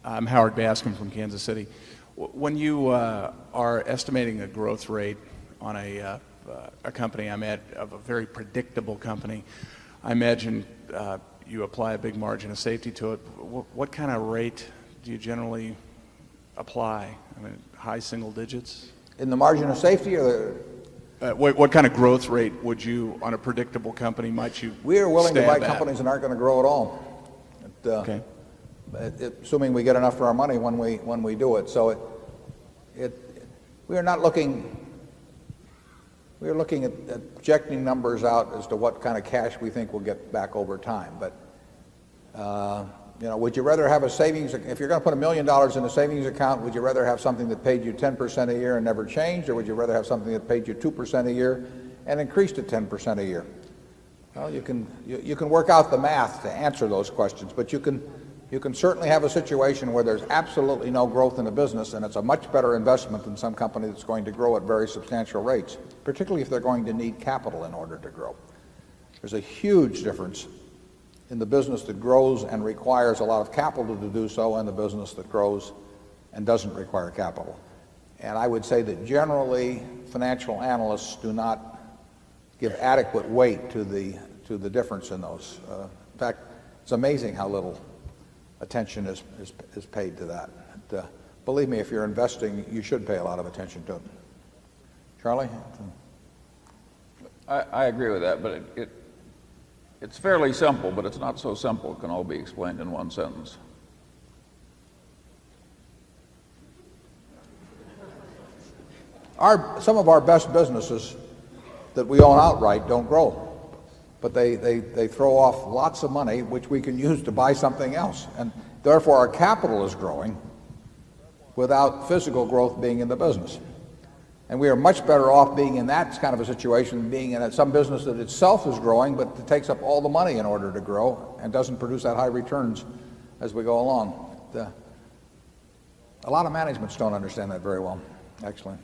I'm Howard Bascom from Kansas City. When you are estimating a growth rate on a company of a very predictable company, I imagine you apply a big margin of safety to it. What kind of rate do you generally apply? I mean, high single digits? In the margin of safety, or what kind of growth rate would you, on a predictable company, might you we are willing to buy stab at? companies that aren't going to grow at all. Okay. Assuming we get enough for our money when we do it. So we are not looking. We are looking at projecting numbers out as to what kind of cash we think we'll get back over time. But would you rather have a savings? If you're going to put $1 million in a savings account, would you rather have something that paid you 10% a year and never changed, or would you rather have something that paid you 2% a year and increased to 10% a year? Well, you can work out the math to answer those questions, but you can certainly have a situation where there's absolutely no growth in the business, and it's a much better investment than some company that's going to grow at very substantial rates, particularly if they're going to need capital in order to grow. There's a huge difference in the business that grows and requires a lot of capital to do so, and the business that grows and doesn't require capital. And I would say that generally financial analysts do not give adequate weight to the difference in those. In fact, it's amazing how little attention is paid to that. Believe me, if you're investing, you should pay a lot of attention to it. Charlie? I agree with that, but it's fairly simple, but it's not so simple. It can all be explained in one sentence. Some of our best businesses that we own outright don't grow, but they throw off lots of money which we can use to buy something else, and therefore our capital is growing without physical growth being in the business. And we are much better off being in that kind of a situation than being in some business that itself is growing, but it takes up all the money in order to grow and doesn't produce that high returns as we go along. A lot of managements don't understand that very well, actually.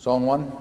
Zone 1.